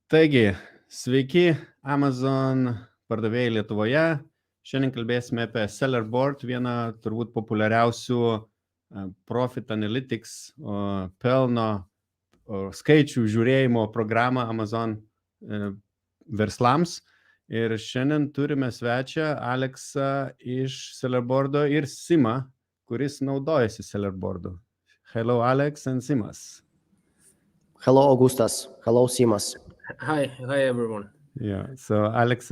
Taigi, sveiki, Amazon pardavėjai Lietuvoje. Šiandien kalbėsime apie sellerboard, vieną turbūt populiariausių profit analytics, pelno skaičių žiūrėjimo programą Amazon verslams. Ir šiandien turime svečią Aleksą iš sellerboardo ir Simą, kuris naudojasi sellerboardu. Hello, Alex and Simas. Hello, Augustas. Hello, Simas. Hi everyone. Yeah, so Alex,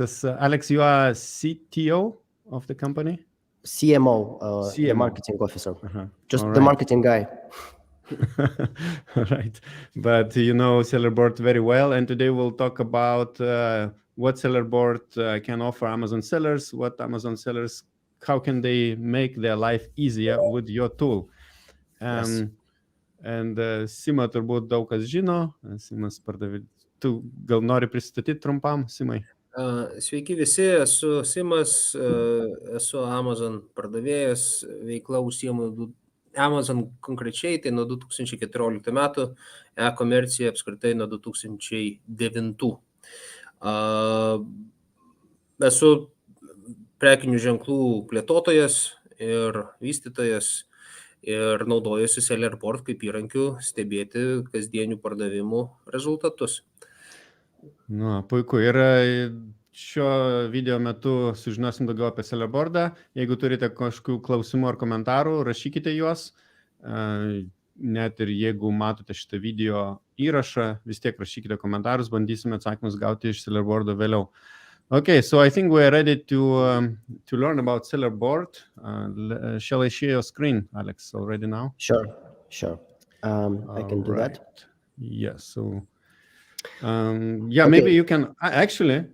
you are CTO of the company? CMO, CMO. the marketing officer. Just All the right. marketing guy. Right, but you know sellerboard very well, and today we'll talk about what sellerboard can offer Amazon sellers, what Amazon sellers, how can they make their life easier with your tool. Yes. And Sima turbūt daug kas žino, Simas pardavė. Tu gal nori pristatyti trumpam, Simai? Sveiki visi, esu Simas, esu Amazon pardavėjas, veikla užsiimu Amazon konkrečiai, tai nuo 2014 metų, e-komercija apskritai nuo 2009. Esu prekinių ženklų plėtotojas ir vystytojas ir naudojuosi sellerboard kaip įrankiu stebėti kasdienių pardavimų rezultatus. Nu, puiku. Ir šio video metu sužinosim daugiau apie sellerboardą. Jeigu turite kažkokių klausimų ar komentarų, rašykite juos. Net ir jeigu matote šitą video įrašą, vis tiek rašykite komentarus, bandysime atsakymus gauti iš sellerboardo vėliau. Okay, so I think we're ready to learn about sellerboard. Shall I share your screen, Alex, already now? Sure. I can do that. Yes, so... Maybe you can actually,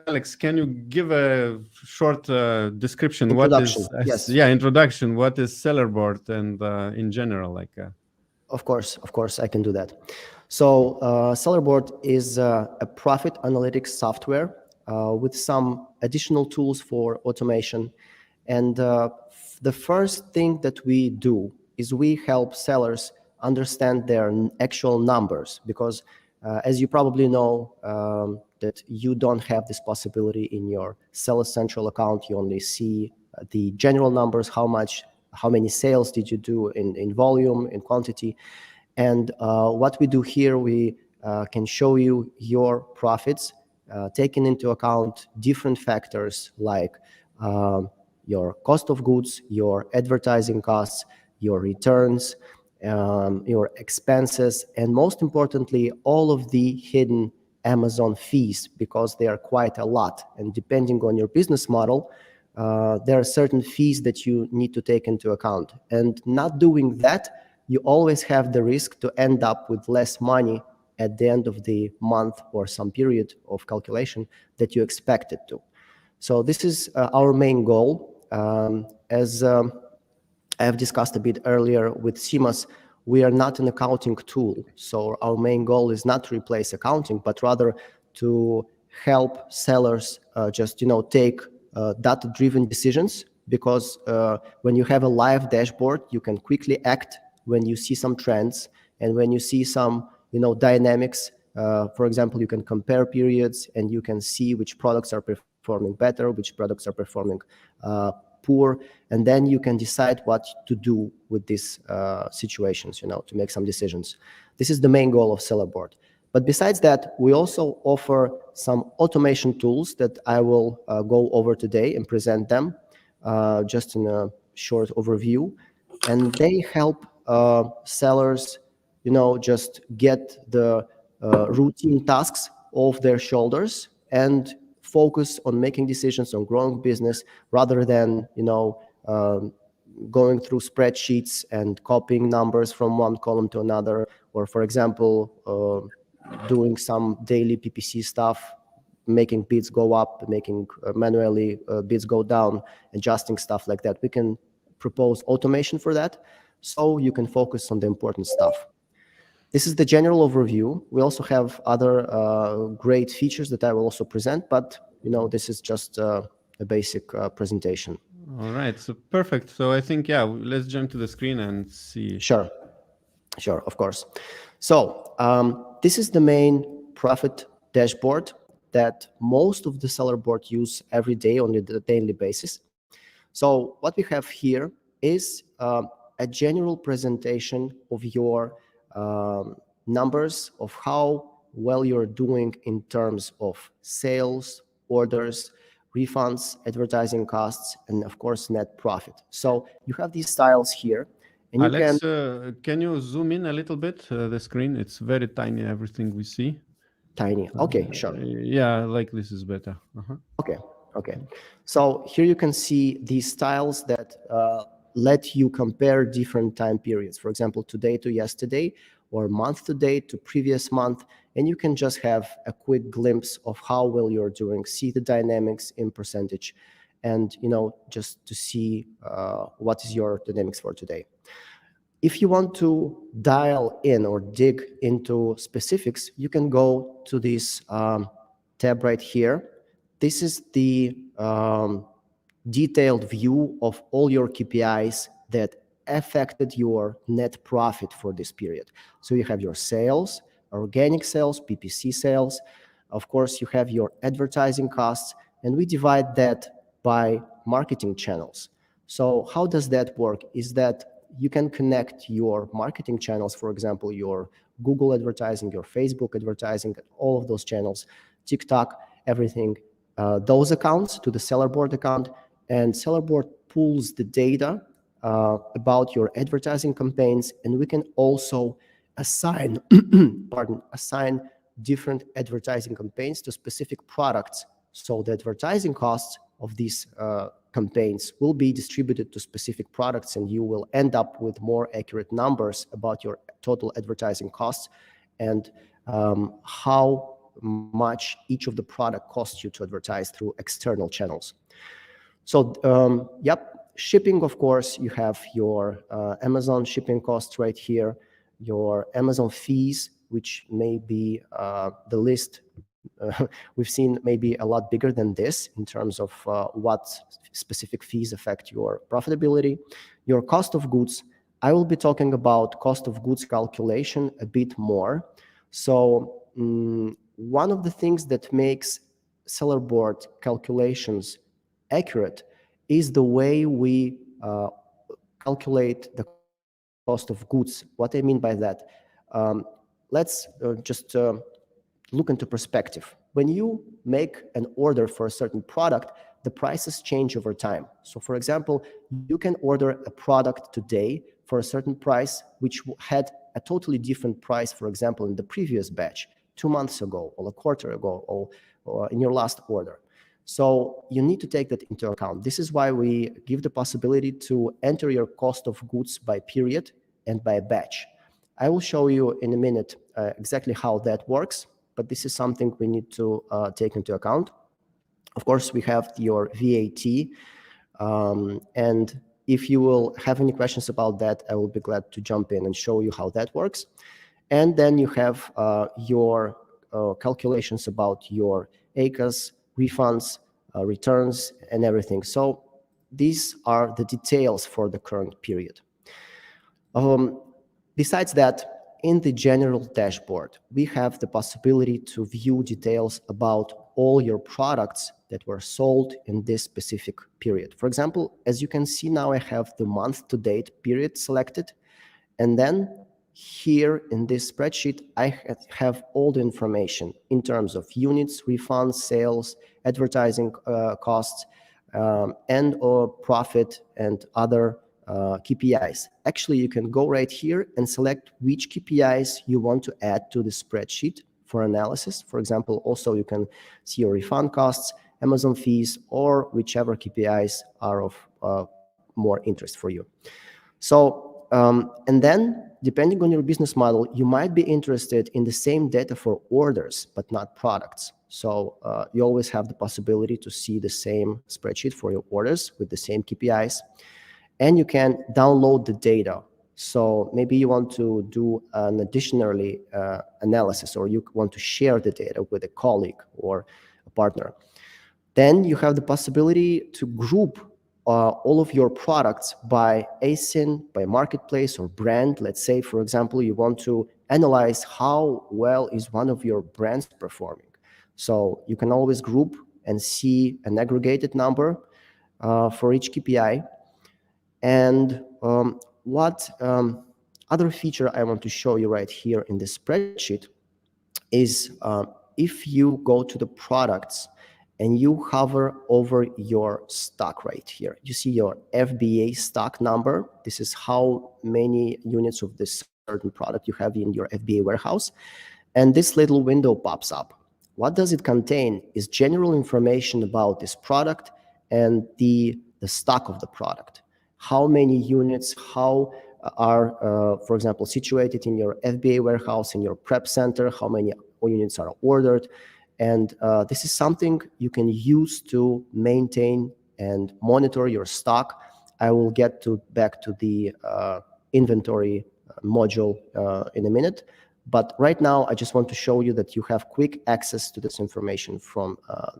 Alex, can you give a short description? Introduction, What is yes. Introduction. What is sellerboard and in general, Of course, I can do that. So sellerboard is a profit analytics software with some additional tools for automation. And the first thing that we do is we help sellers understand their actual numbers, because as you probably know, that you don't have this possibility in your Seller Central account. You only see the general numbers, how many sales did you do in volume, in quantity. And what we do here, we can show you your profits, taking into account different factors like your cost of goods, your advertising costs, your returns, your expenses, and most importantly, all of the hidden Amazon fees, because they are quite a lot. And depending on your business model, there are certain fees that you need to take into account. And not doing that, you always have the risk to end up with less money at the end of the month or some period of calculation that you expected to. So this is our main goal. As I have discussed a bit earlier with Simas, we are not an accounting tool. So our main goal is not to replace accounting, but rather to help sellers take data-driven decisions, because when you have a live dashboard, you can quickly act when you see some trends and when you see some dynamics. For example, you can compare periods and you can see which products are performing better, which products are performing poor, and then you can decide what to do with these situations, to make some decisions. This is the main goal of sellerboard. But besides that, we also offer some automation tools that I will go over today and present them just in a short overview. And they help sellers, just get the routine tasks off their shoulders and focus on making decisions on growing business, rather than going through spreadsheets and copying numbers from one column to another, or for example doing some daily PPC stuff, making bids go up, making manually bids go down, adjusting stuff like that. We can propose automation for that, so you can focus on the important stuff. This is the general overview. We also have other great features that I will also present, but this is just a basic presentation. All right, so perfect. So I think, let's jump to the screen and see. Sure, of course. So this is the main profit dashboard that most of the seller board use every day on a daily basis. So what we have here is a general presentation of your numbers, of how well you're doing in terms of sales, orders, refunds, advertising costs, and of course, net profit. So you have these styles here. And Alex, can you zoom in a little bit, the screen? It's very tiny, everything we see. Tiny. Okay, sure. Yeah, like this is better. Okay. So here you can see these styles that let you compare different time periods. For example, today to yesterday, or month to date to previous month, and you can just have a quick glimpse of how well you're doing, see the dynamics in percentage, and just to see what is your dynamics for today. If you want to dial in or dig into specifics, you can go to this tab right here. This is the detailed view of all your KPIs that affected your net profit for this period. So you have your sales, organic sales, PPC sales. Of course, you have your advertising costs, and we divide that by marketing channels. So how does that work? Is that you can connect your marketing channels, for example, your Google advertising, your Facebook advertising, all of those channels, TikTok, everything, those accounts to the sellerboard account, and sellerboard pulls the data about your advertising campaigns, and we can also assign, assign different advertising campaigns to specific products. So the advertising costs of these campaigns will be distributed to specific products, and you will end up with more accurate numbers about your total advertising costs and how much each of the product costs you to advertise through external channels. So, shipping, of course, you have your Amazon shipping costs right here, your Amazon fees, which may be the list. We've seen maybe a lot bigger than this in terms of what specific fees affect your profitability. Your cost of goods, I will be talking about cost of goods calculation a bit more. So one of the things that makes sellerboard calculations accurate is the way we calculate the cost of goods. What I mean by that, let's just look into perspective. When you make an order for a certain product, the prices change over time. So for example, you can order a product today for a certain price, which had a totally different price, for example, in the previous batch, 2 months ago, or a quarter ago, or in your last order. So you need to take that into account. This is why we give the possibility to enter your cost of goods by period and by batch. I will show you in a minute exactly how that works, but this is something we need to take into account. Of course, we have your VAT, and if you will have any questions about that, I will be glad to jump in and show you how that works. And then you have your calculations about your ACAs, refunds, returns, and everything. So these are the details for the current period. Besides that, in the general dashboard, we have the possibility to view details about all your products that were sold in this specific period. For example, as you can see now, I have the month-to-date period selected, and then here in this spreadsheet, I have all the information in terms of units, refunds, sales, advertising costs, and or profit and other KPIs. Actually, you can go right here and select which KPIs you want to add to the spreadsheet for analysis. For example, also you can see your refund costs, Amazon fees, or whichever KPIs are of more interest for you. So, and then depending on your business model, you might be interested in the same data for orders, but not products. So you always have the possibility to see the same spreadsheet for your orders with the same KPIs. And you can download the data. So maybe you want to do an additionally analysis, or you want to share the data with a colleague or a partner. Then you have the possibility to group all of your products by ASIN, by marketplace or brand. Let's say, for example, you want to analyze how well is one of your brands performing. So you can always group and see an aggregated number for each KPI. And what other feature I want to show you right here in this spreadsheet is if you go to the products and you hover over your stock right here, you see your FBA stock number. This is how many units of this certain product you have in your FBA warehouse. And this little window pops up. What does it contain is general information about this product and the stock of the product. How many units, how are, for example, situated in your FBA warehouse, in your prep center, how many units are ordered. And this is something you can use to maintain and monitor your stock. I will get back to the inventory module in a minute. But right now, I just want to show you that you have quick access to this information from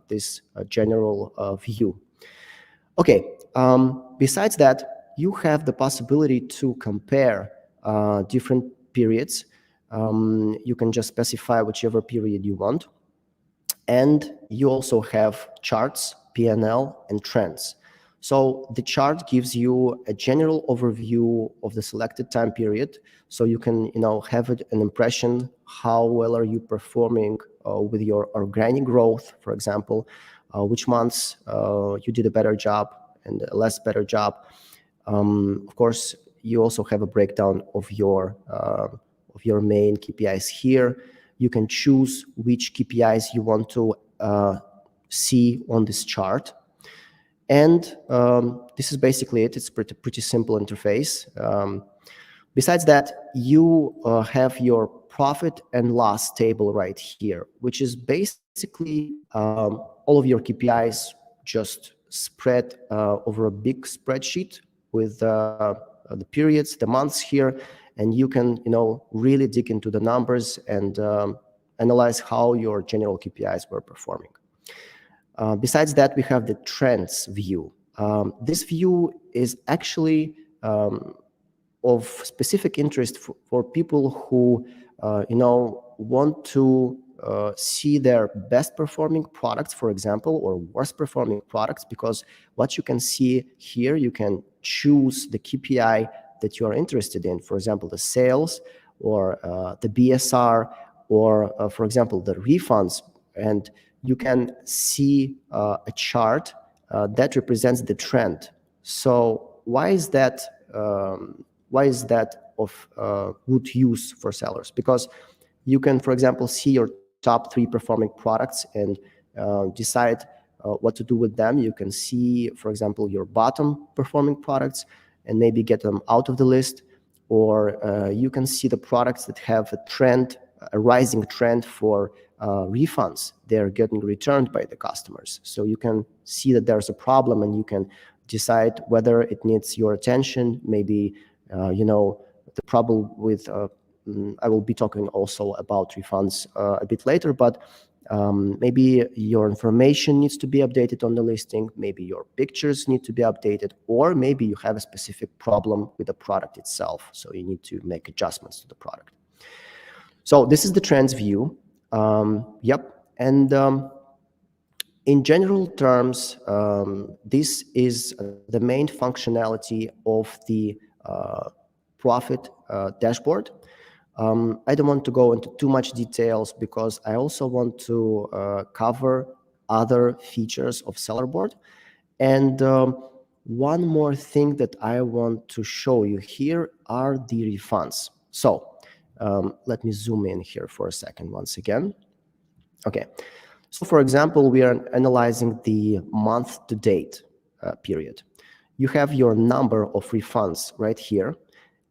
this general view. Okay, besides that, you have the possibility to compare different periods. You can just specify whichever period you want. And you also have charts, P&L, and trends. So the chart gives you a general overview of the selected time period. So you can, have an impression how well are you performing with your organic growth, for example, which months you did a better job and a less better job. Of course, you also have a breakdown of your main KPIs here. You can choose which KPIs you want to see on this chart. And this is basically it. It's pretty simple interface. Besides that, you have your profit and loss table right here, which is basically all of your KPIs just spread over a big spreadsheet with the periods, the months here, and you can, really dig into the numbers and analyze how your general KPIs were performing. Besides that, we have the trends view. This view is actually of specific interest for people who, want to see their best performing products, for example, or worst performing products, because what you can see here, you can choose the KPI that you are interested in, for example, the sales or the BSR or, for example, the refunds. And you can see a chart that represents the trend. So why is that of good use for sellers? Because you can, for example, see your top 3 performing products and decide what to do with them. You can see, for example, your bottom performing products and maybe get them out of the list, or you can see the products that have a rising trend for refunds. They're getting returned by the customers. So you can see that there's a problem and you can decide whether it needs your attention. Maybe, the problem with, I will be talking also about refunds a bit later, but maybe your information needs to be updated on the listing, maybe your pictures need to be updated, or maybe you have a specific problem with the product itself, so you need to make adjustments to the product. So this is the trends view. And in general terms, this is the main functionality of the profit dashboard. I don't want to go into too much details because I also want to cover other features of sellerboard. And one more thing that I want to show you here are the refunds. So let me zoom in here for a second once again. Okay, so for example, we are analyzing the month-to-date period. You have your number of refunds right here,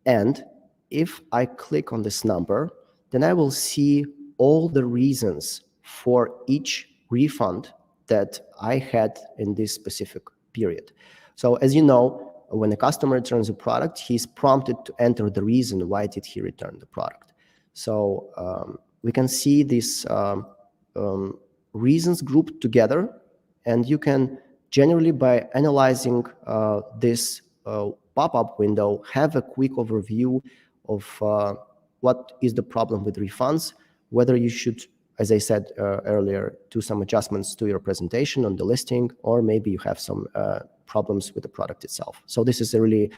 and if I click on this number, then I will see all the reasons for each refund that I had in this specific period. So as you know, when a customer returns a product, he's prompted to enter the reason why did he return the product. So we can see these reasons grouped together, and you can generally, by analyzing this pop-up window, have a quick overview of what is the problem with refunds, whether you should as I said earlier, do some adjustments to your presentation on the listing, or maybe you have some problems with the product itself. So this is a really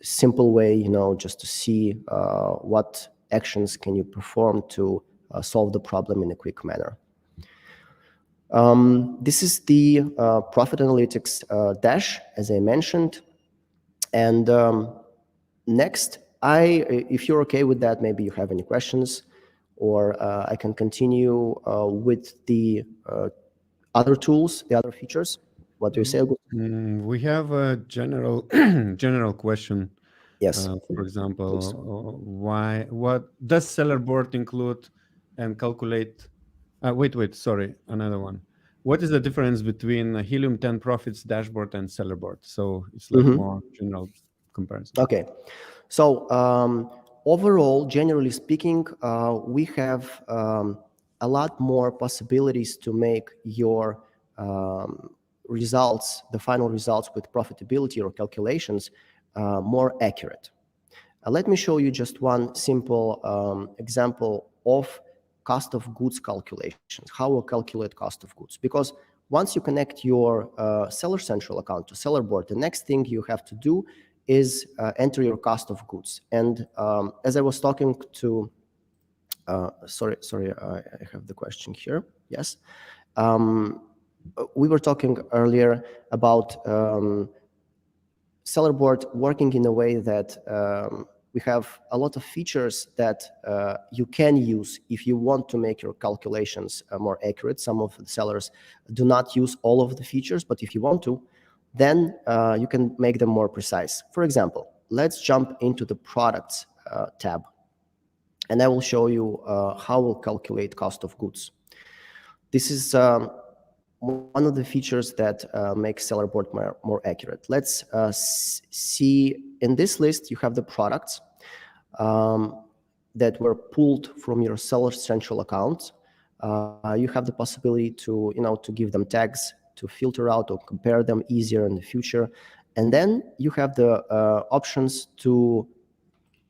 simple way, just to see what actions can you perform to solve the problem in a quick manner. This is the profit analytics dash, as I mentioned. And next, if you're okay with that, maybe you have any questions, or I can continue with the other tools, the other features. What do you say? We have a general question. Yes. For example, what does sellerboard include and calculate? Sorry, another one. What is the difference between a Helium 10 Profits dashboard and sellerboard? So it's like more general comparison. Okay. So overall, generally speaking, we have a lot more possibilities to make your results, the final results with profitability or calculations, more accurate. Let me show you just one simple example of cost of goods calculations, how we'll calculate cost of goods. Because once you connect your Seller Central account to sellerboard, the next thing you have to do is enter your cost of goods. And as I was talking to, sorry, I have the question here. Yes. We were talking earlier about sellerboard working in a way that we have a lot of features that you can use if you want to make your calculations more accurate. Some of the sellers do not use all of the features, but if you want to, then you can make them more precise. For example, let's jump into the products tab, and I will show you how we'll calculate cost of goods. This is one of the features that makes sellerboard more accurate. Let's see, in this list, you have the products that were pulled from your Seller Central account. You have the possibility to, to give them tags, to filter out or compare them easier in the future. And then you have the options to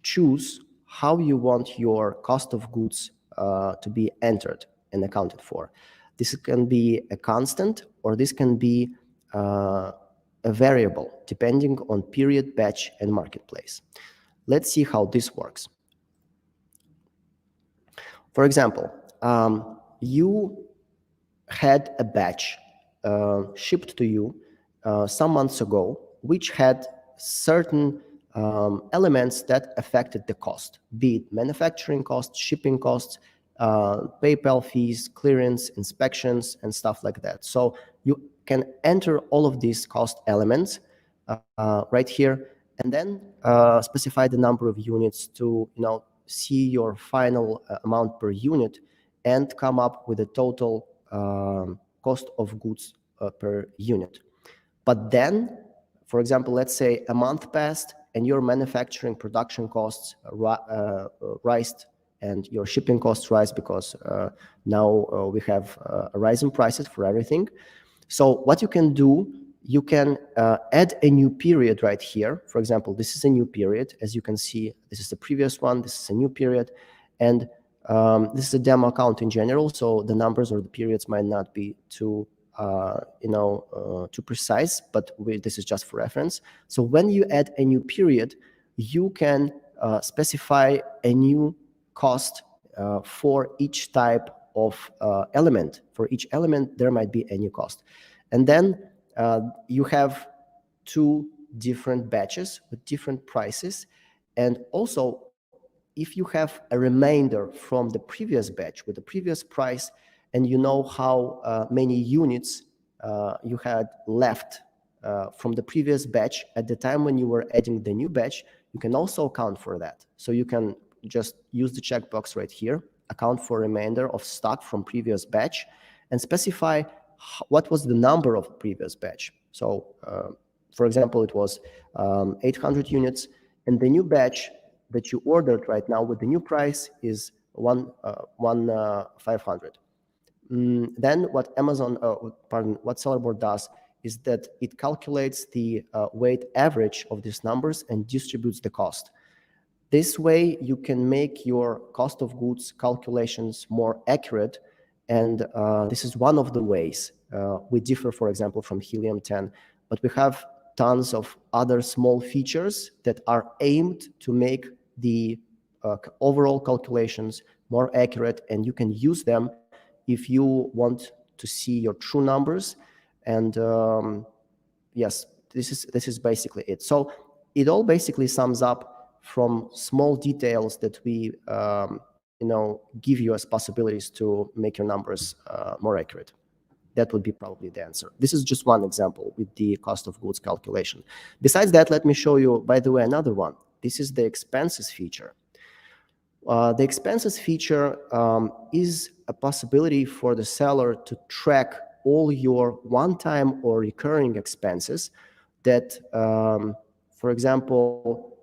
choose how you want your cost of goods to be entered and accounted for. This can be a constant, or this can be a variable, depending on period, batch, and marketplace. Let's see how this works. For example, you had a batch shipped to you some months ago, which had certain elements that affected the cost, be it manufacturing costs, shipping costs, PayPal fees, clearance, inspections, and stuff like that. So you can enter all of these cost elements right here, and then specify the number of units to see your final amount per unit and come up with a total cost of goods per unit. But then, for example, let's say a month passed and your manufacturing production costs rised and your shipping costs rise because now we have a rise in prices for everything. So what you can do, you can add a new period right here. For example, this is a new period. As you can see, this is the previous one. This is a new period. And this is a demo account in general, so the numbers or the periods might not be too too precise, but this is just for reference. So when you add a new period, you can specify a new cost for each type of element. For each element, there might be a new cost. And then you have two different batches with different prices. And also, if you have a remainder from the previous batch with the previous price, and you know how many units you had left from the previous batch at the time when you were adding the new batch, you can also account for that. So you can just use the checkbox right here, account for remainder of stock from previous batch, and specify what was the number of the previous batch. So, for example, it was 800 units, and the new batch that you ordered right now with the new price is 500. Then what what sellerboard does is that it calculates the weight average of these numbers and distributes the cost. This way, you can make your cost of goods calculations more accurate. And this is one of the ways. We differ, for example, from Helium 10, but we have tons of other small features that are aimed to make the overall calculations more accurate, and you can use them if you want to see your true numbers. And yes, this is basically it. So it all basically sums up from small details that we give you as possibilities to make your numbers more accurate. That would be probably the answer. This is just one example with the cost of goods calculation. Besides that, let me show you, by the way, another one. This is the expenses feature. The expenses feature is a possibility for the seller to track all your one-time or recurring expenses that, for example,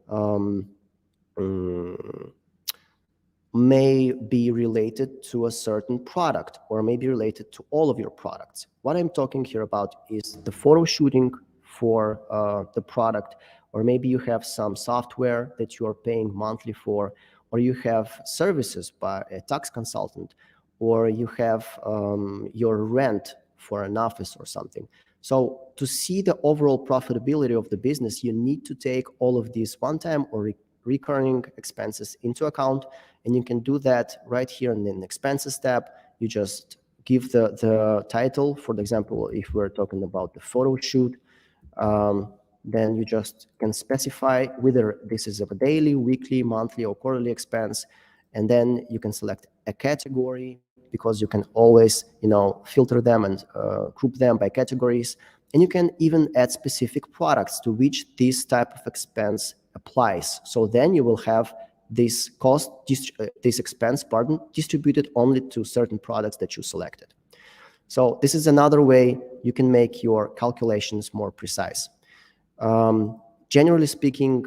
may be related to a certain product or may be related to all of your products. What I'm talking here about is the photo shooting for the product, or maybe you have some software that you are paying monthly for, or you have services by a tax consultant, or you have your rent for an office or something. So to see the overall profitability of the business, you need to take all of these one-time or recurring expenses into account, and you can do that right here in the expenses tab. You just give the title. For example, if we're talking about the photo shoot, then you just can specify whether this is a daily, weekly, monthly, or quarterly expense, and then you can select a category, because you can always filter them and group them by categories, and you can even add specific products to which this type of expense applies. So then you will have this expense distributed only to certain products that you selected. So this is another way you can make your calculations more precise. Generally speaking,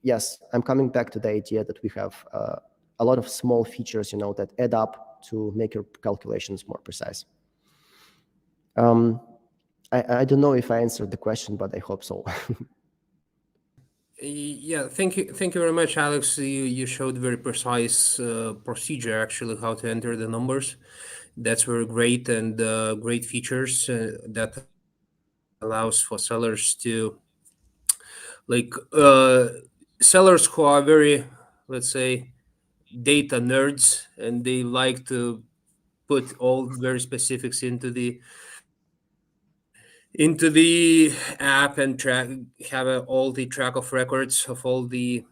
yes, I'm coming back to the idea that we have a lot of small features, that add up to make your calculations more precise. I don't know if I answered the question, but I hope so. Yeah, thank you very much, Alex. You showed very precise procedure, actually, how to enter the numbers. That's very great, and great features that allows for sellers to, sellers who are very, let's say, data nerds, and they like to put all very specifics into the app and have all the track of records of all the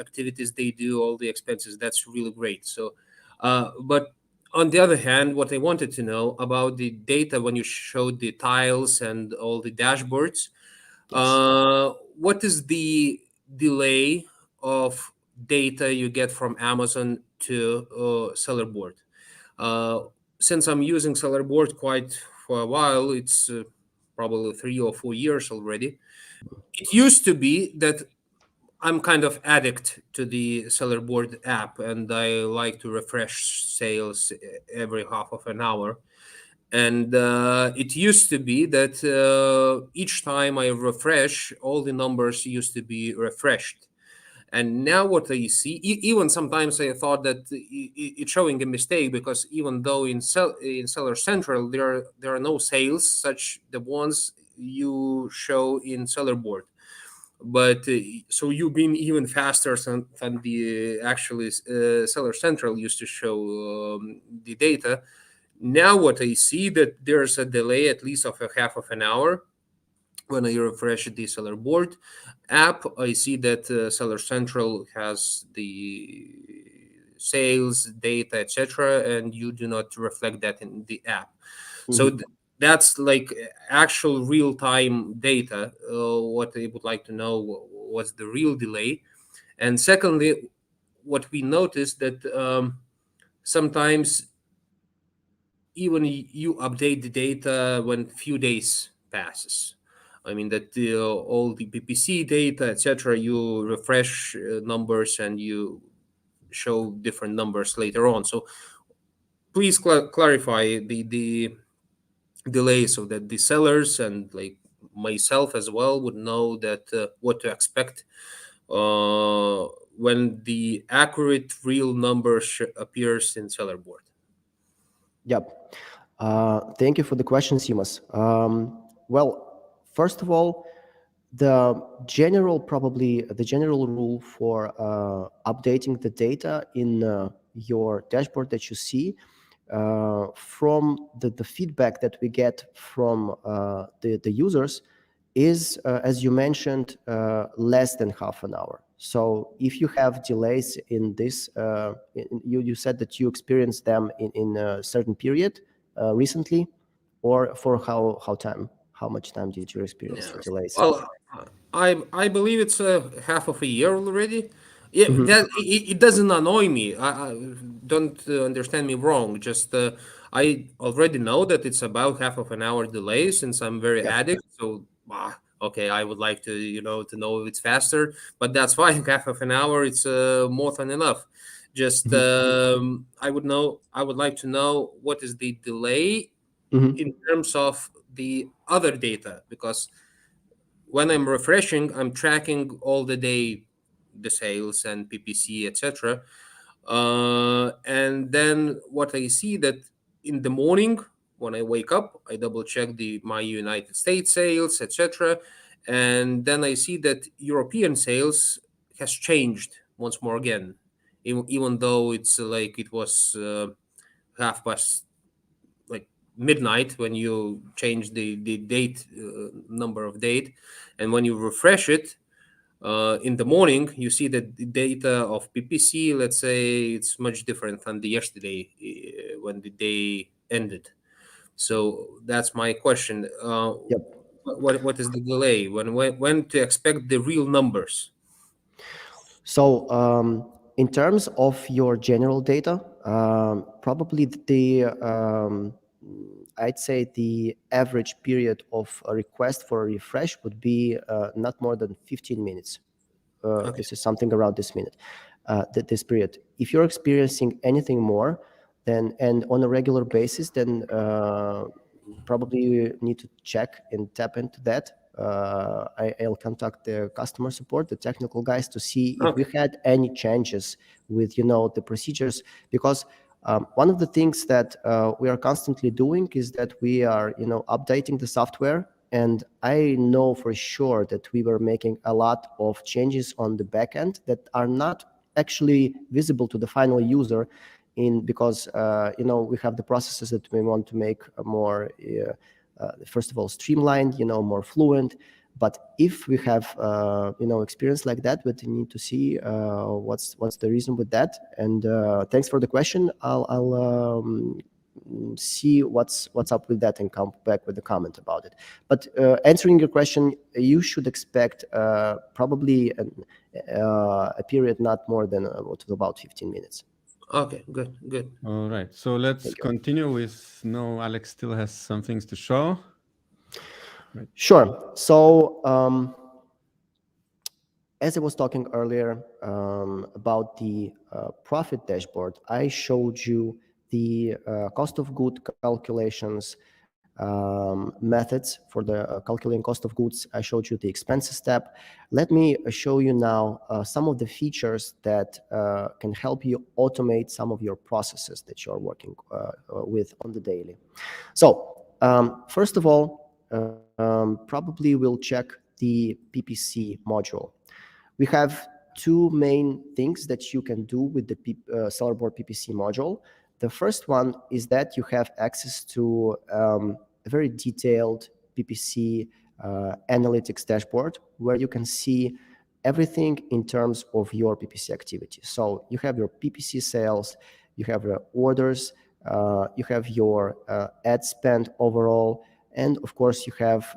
activities they do, all the expenses. That's really great. So, but on the other hand, what I wanted to know about the data when you showed the tiles and all the dashboards, what is the delay of data you get from Amazon to sellerboard? Since I'm using sellerboard quite for a while, it's probably 3 or 4 years already. It used to be that I'm kind of addict to the sellerboard app, and I like to refresh sales every half of an hour. And it used to be that each time I refresh, all the numbers used to be refreshed. And now what I see, even sometimes I thought that it's showing a mistake, because even though in Seller Central there are no sales such the ones you show in sellerboard, but so you've been even faster than the actually Seller Central used to show the data. Now what I see, that there's a delay at least of a half of an hour. When I refresh the sellerboard app, I see that Seller Central has the sales data, etc., and you do not reflect that in the app. Mm-hmm. So that's like actual real-time data. What I would like to know, what's the real delay? And secondly, what we noticed that sometimes even you update the data when few days passes. I mean that all the PPC data, etc., you refresh numbers and you show different numbers later on. So please clarify the delay, so that the sellers and like myself as well would know that what to expect when the accurate real number appears in sellerboard? Yep. Thank you for the question, Simas. Well, first of all, the general rule for updating the data in your dashboard that you see from the feedback that we get from the users is, as you mentioned, less than half an hour. So if you have delays in this, you said that you experienced them in a certain period recently, or for how much time did you experience the delays? Well, I believe it's half of a year already. Yeah, Mhm. that it doesn't annoy me. I don't understand me wrong. Just I already know that it's about half of an hour delay since I'm very Yep. addict. So okay, I would like to to know if it's faster, but that's fine. Half of an hour, it's more than enough. Just Mhm. I would like to know what is the delay Mhm. in terms of the other data, because when I'm refreshing, I'm tracking all the day the sales and PPC, etc. And then what I see that in the morning when I wake up, I double check my United States sales, etc. And then I see that European sales has changed once more again, even though it's like it was half past like midnight when you change the date number of date, and when you refresh it in the morning, you see that the data of PPC, let's say, it's much different than the yesterday when the day ended. So that's my question. Yep. What is the delay? When to expect the real numbers? So in terms of your general data, probably I'd say the average period of a request for a refresh would be not more than 15 minutes. Okay. This is something around this period. If you're experiencing anything more, and on a regular basis, then probably you need to check and tap into that. I'll contact the customer support, the technical guys, to see if we Okay. had any changes with the procedures, because one of the things that we are constantly doing is that we are updating the software. And I know for sure that we were making a lot of changes on the back end that are not actually visible to the final user, because we have the processes that we want to make more first of all streamlined, more fluent. But if we have experience like that, we need to see what's the reason with that. And thanks for the question. I'll see what's up with that and come back with a comment about it. But answering your question, you should expect probably a period not more than about 15 minutes. Okay. Good. All right. So let's Thank you. continue with, no, Alex still has some things to show. Right. Sure. So as I was talking earlier about the profit dashboard, I showed you the cost of good calculations methods for the calculating cost of goods. I showed you the expenses tab. Let me show you now some of the features that can help you automate some of your processes that you're working with on the daily. So first of all, probably we'll check the PPC module. We have two main things that you can do with the sellerboard PPC module. The first one is that you have access to a very detailed PPC analytics dashboard where you can see everything in terms of your PPC activity. So you have your PPC sales, you have your orders, you have your ad spend overall, and of course you have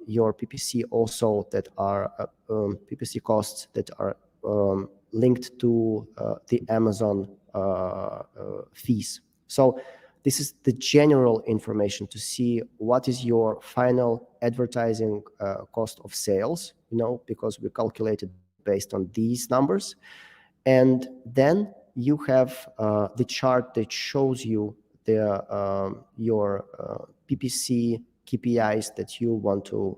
your PPC also that are PPC costs that are linked to the Amazon fees. So this is the general information to see what is your final advertising cost of sales, because we calculated based on these numbers. And then you have the chart that shows you your PPC KPIs that you want to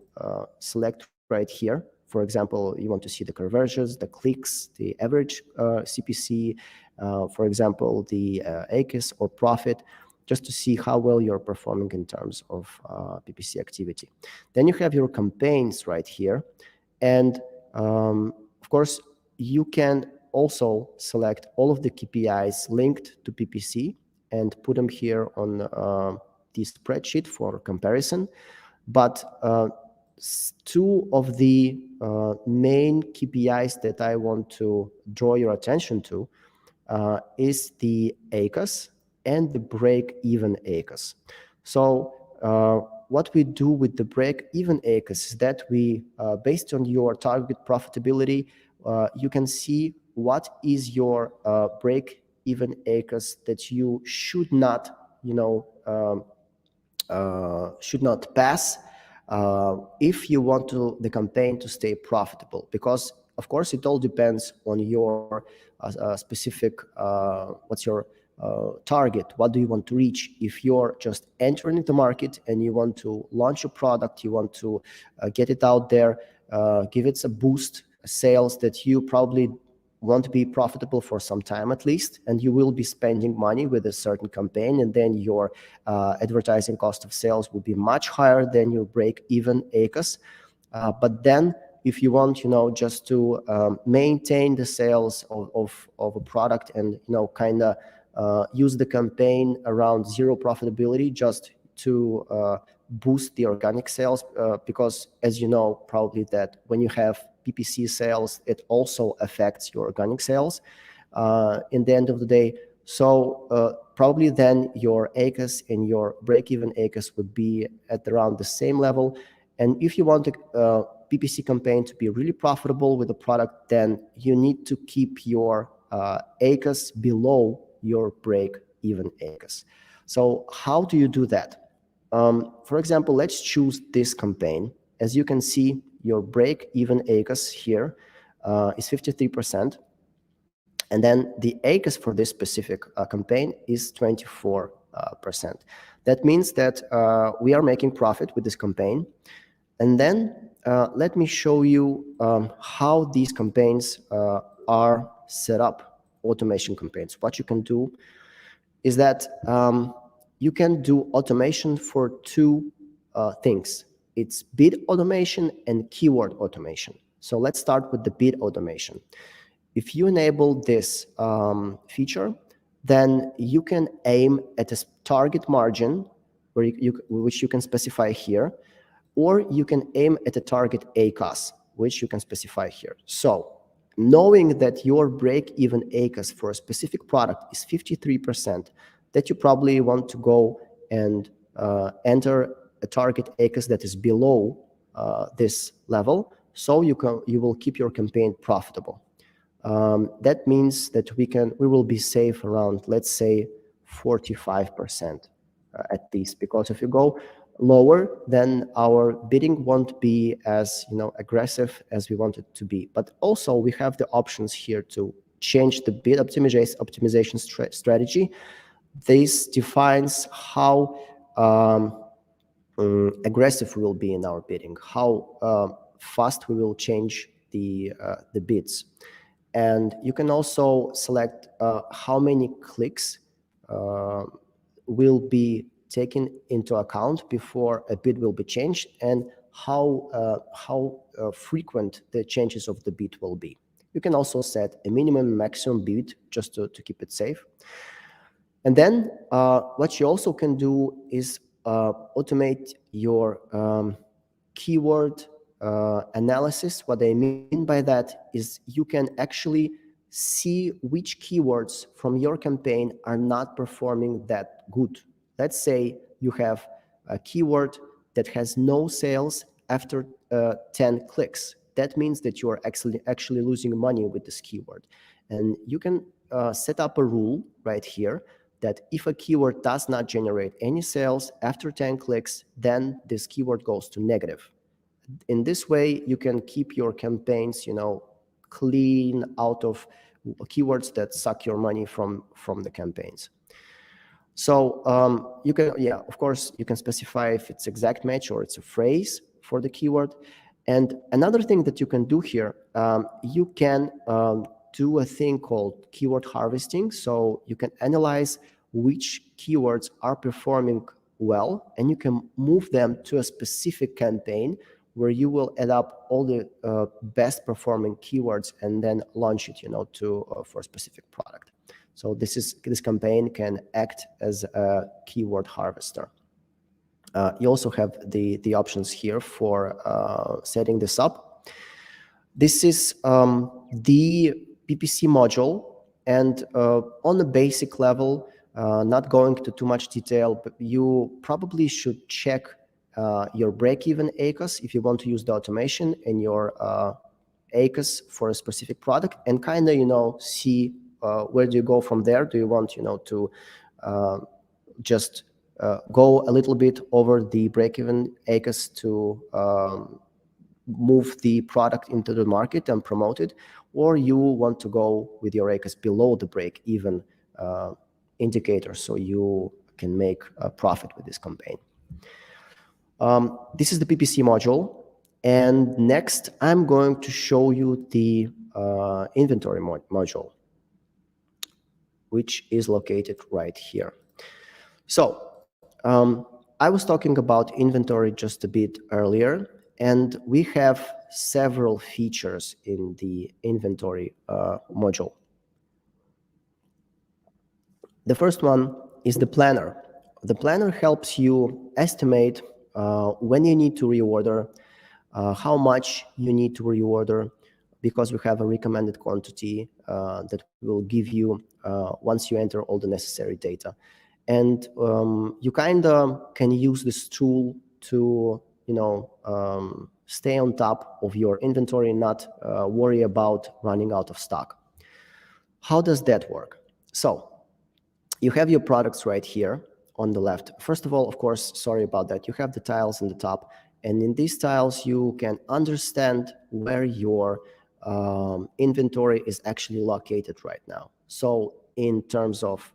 select right here for For example, you want to see the conversions, the clicks, the average CPC, for example, the ACOS or profit, just to see how well you're performing in terms of PPC activity. Then you have your campaigns right here. And of course, you can also select all of the KPIs linked to PPC and put them here on this spreadsheet for comparison. But two of the main KPIs that I want to draw your attention to is the ACOS and the break-even ACOS. So what we do with the break-even ACOS is that we, based on your target profitability, you can see what is your break-even ACOS that you should not, should not pass if you want the campaign to stay profitable. Because of course it all depends on your specific, what's your target, what do you want to reach. If you're just entering the market and you want to launch a product, you want to get it out there, give it a boost, sales that you probably want to be profitable for some time at least, and you will be spending money with a certain campaign, and then your advertising cost of sales will be much higher than your break-even ACOS. But then if you want, just to maintain the sales of a product and, kind of use the campaign around zero profitability just to boost the organic sales, because as you know, probably that when you have PPC sales, it also affects your organic sales in the end of the day. So probably then your ACOS and your break-even ACOS would be at around the same level. And if you want a PPC campaign to be really profitable with the product, then you need to keep your ACOS below your break-even ACOS. So how do you do that? For example, let's choose this campaign. As you can see, your break-even ACOS here is 53%. And then the ACOS for this specific campaign is 24%. That means that we are making profit with this campaign. And then let me show you how these campaigns are set up, automation campaigns. What you can do is that you can do automation for two things. It's bid automation and keyword automation. So let's start with the bid automation. If you enable this feature, then you can aim at a target margin which you can specify here, or you can aim at a target ACOS, which you can specify here. So knowing that your break-even ACOS for a specific product is 53%, that you probably want to go and enter a target ACOS that is below this level, so you will keep your campaign profitable. That means that we will be safe around, let's say, 45% at least, because if you go lower, then our bidding won't be as aggressive as we want it to be. But also we have the options here to change the bid optimization strategy. This defines how aggressive we will be in our bidding, how fast we will change the bids. And you can also select how many clicks will be taken into account before a bid will be changed, and how frequent the changes of the bid will be. You can also set a minimum and maximum bid just to keep it safe. And then what you also can do is automate your keyword analysis. What I mean by that is you can actually see which keywords from your campaign are not performing that good. Let's say you have a keyword that has no sales after 10 clicks. That means that you are actually losing money with this keyword. And you can set up a rule right here that if a keyword does not generate any sales after 10 clicks, then this keyword goes to negative. In this way, you can keep your campaigns, clean out of keywords that suck your money from the campaigns. So you can, of course, you can specify if it's exact match or it's a phrase for the keyword. And another thing that you can do here, you can do a thing called keyword harvesting. So you can analyze which keywords are performing well, and you can move them to a specific campaign where you will add up all the best performing keywords and then launch it, for a specific product. So this campaign can act as a keyword harvester. You also have the options here for setting this up. This is the PPC module, and on the basic level, not going into too much detail, but you probably should check your break-even ACOS if you want to use the automation in your ACOS for a specific product, and kind of, see where do you go from there. Do you want, to just go a little bit over the break-even ACOS to move the product into the market and promote it, or you want to go with your ACOS below the break-even indicator so you can make a profit with this campaign. This is the PPC module, and next I'm going to show you the inventory module, which is located right here. So I was talking about inventory just a bit earlier, and we have several features in the inventory module. The first one is the planner. The planner helps you estimate when you need to reorder, how much you need to reorder, because we have a recommended quantity that will give you once you enter all the necessary data. And you kind of can use this tool to, stay on top of your inventory and not worry about running out of stock. How does that work? So you have your products right here on the left. First of all, of course, sorry about that. You have the tiles in the top, and in these tiles, you can understand where your inventory is actually located right now. So in terms of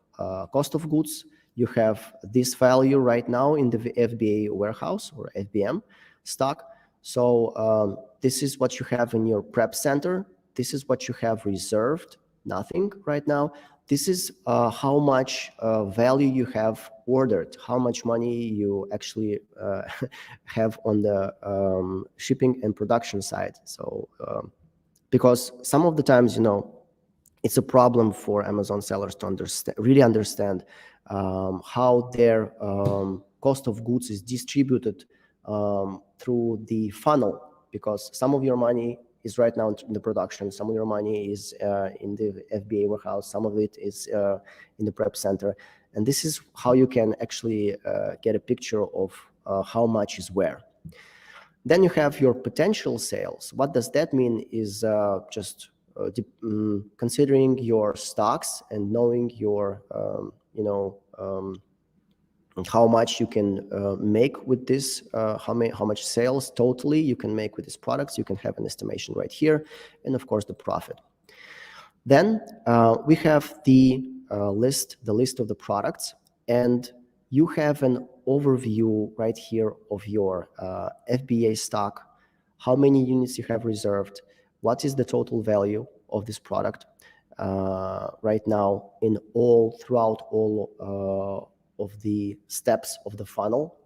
cost of goods, you have this value right now in the FBA warehouse or FBM stock. So this is what you have in your prep center. This is what you have reserved, nothing right now. This is how much value you have ordered, how much money you actually have on the shipping and production side. So because some of the times, it's a problem for Amazon sellers to really understand how their cost of goods is distributed through the funnel, because some of your money is right now in the production, some of your money is in the FBA warehouse, some of it is in the prep center. And this is how you can actually get a picture of how much is where. Then you have your potential sales. What does that mean is just considering your stocks and knowing your, how much you can make with this, how much sales totally you can make with these products. You can have an estimation right here, and of course the profit. Then we have the list of the products, and you have an overview right here of your FBA stock, how many units you have reserved, what is the total value of this product right now throughout all of the steps of the funnel.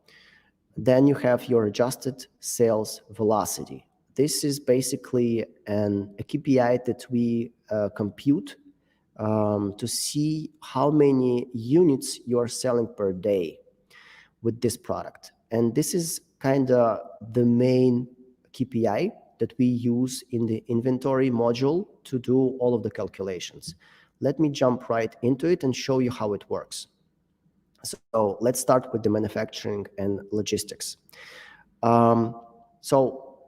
Then you have your adjusted sales velocity. This is basically a KPI that we compute to see how many units you are selling per day with this product. And this is kind of the main KPI that we use in the inventory module to do all of the calculations. Let me jump right into it and show you how it works. So let's start with the manufacturing and logistics. So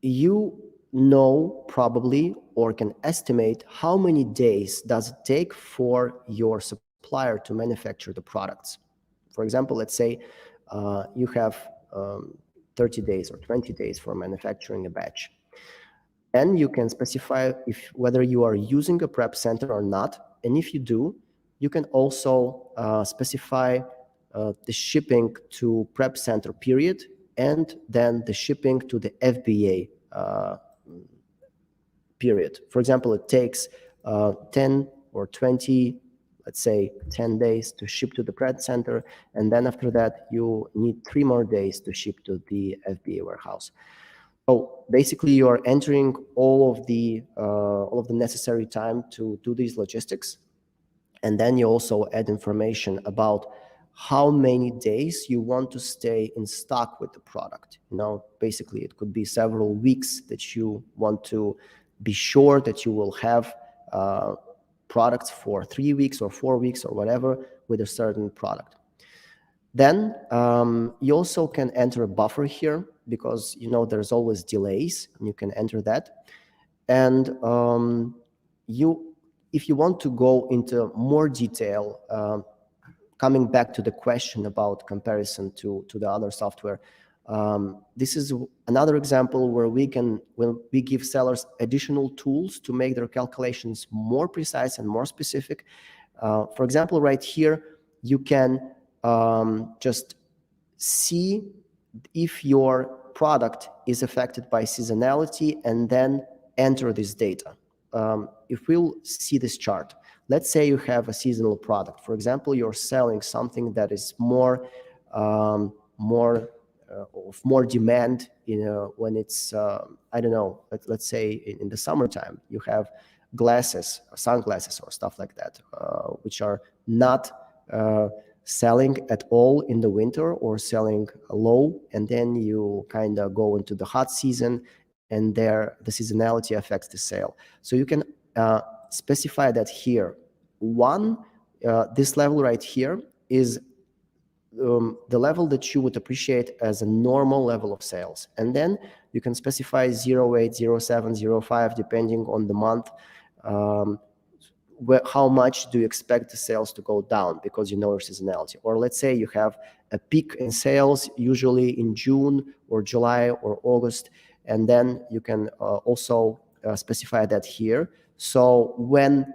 you know probably or can estimate how many days does it take for your supplier to manufacture the products. For example, let's say you have 30 days or 20 days for manufacturing a batch. And you can specify whether you are using a prep center or not. And if you do, you can also specify the shipping to prep center period and then the shipping to the FBA period. For example, it takes 10 or 20, let's say 10 days to ship to the prep center, and then after that you need 3 more days to ship to the FBA warehouse. So basically you are entering all of the necessary time to do these logistics, and then you also add information about how many days you want to stay in stock with the product. Basically it could be several weeks that you want to be sure that you will have products for 3 weeks or 4 weeks or whatever with a certain product. Then you also can enter a buffer here, because there's always delays, and you can enter that. And if you want to go into more detail, coming back to the question about comparison to the other software, this is another example where we give sellers additional tools to make their calculations more precise and more specific. For example, right here, you can just see if your product is affected by seasonality and then enter this data. If we'll see this chart, let's say you have a seasonal product. For example, you're selling something that is more demand when it's I don't know, let's say in the summertime you have glasses, sunglasses or stuff like that, which are not selling at all in the winter or selling low, and then you kind of go into the hot season, and there the seasonality affects the sale. So you can specify that here. This level right here is the level that you would appreciate as a normal level of sales, and then you can specify 08, 07, 05 depending on the month. How much do you expect the sales to go down because your seasonality? Or let's say you have a peak in sales usually in June or July or August, and then you can also specify that here. So when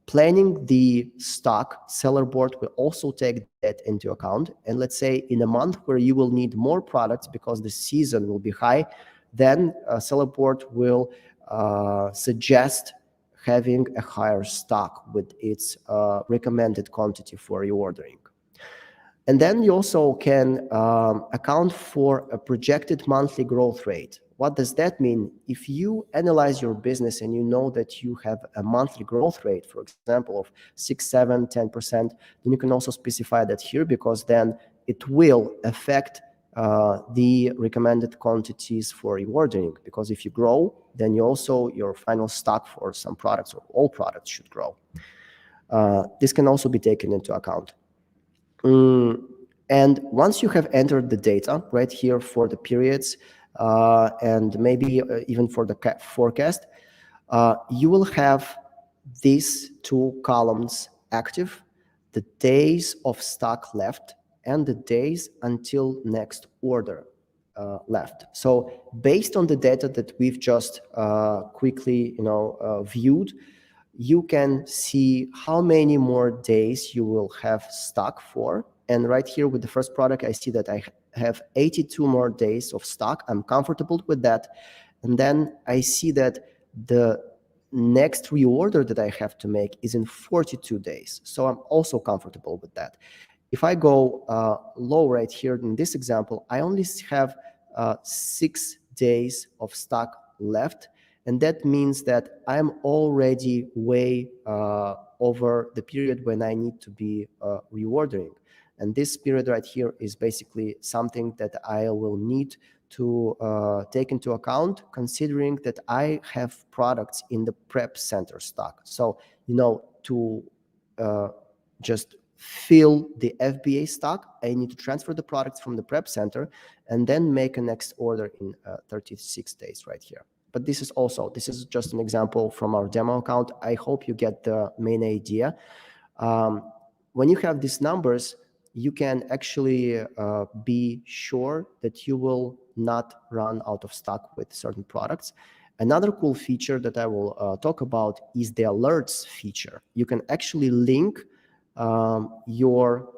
planning the stock, sellerboard will also take that into account. And let's say in a month where you will need more products because the season will be high, then sellerboard will suggest having a higher stock with its recommended quantity for reordering. And then you also can account for a projected monthly growth rate. What does that mean? If you analyze your business and you know that you have a monthly growth rate, for example, of 6, 7, 10%, then you can also specify that here, because then it will affect the recommended quantities for reordering. Because if you grow, then your final stock for some products or all products should grow. This can also be taken into account. And once you have entered the data right here for the periods, and maybe even for the forecast, you will have these 2 columns active: the days of stock left and the days until next order left. So based on the data that we've just quickly viewed, you can see how many more days you will have stock for. And right here with the first product, I see that I have 82 more days of stock. I'm comfortable with that. And then I see that the next reorder that I have to make is in 42 days. So I'm also comfortable with that. If I go low right here in this example, I only have 6 days of stock left. And that means that I'm already way over the period when I need to be reordering. And this period right here is basically something that I will need to take into account, considering that I have products in the prep center stock. So, to just fill the FBA stock, I need to transfer the products from the prep center and then make a next order in 36 days right here. But this is just an example from our demo account. I hope you get the main idea. When you have these numbers, you can actually be sure that you will not run out of stock with certain products. Another cool feature that I will talk about is the alerts feature. You can actually link your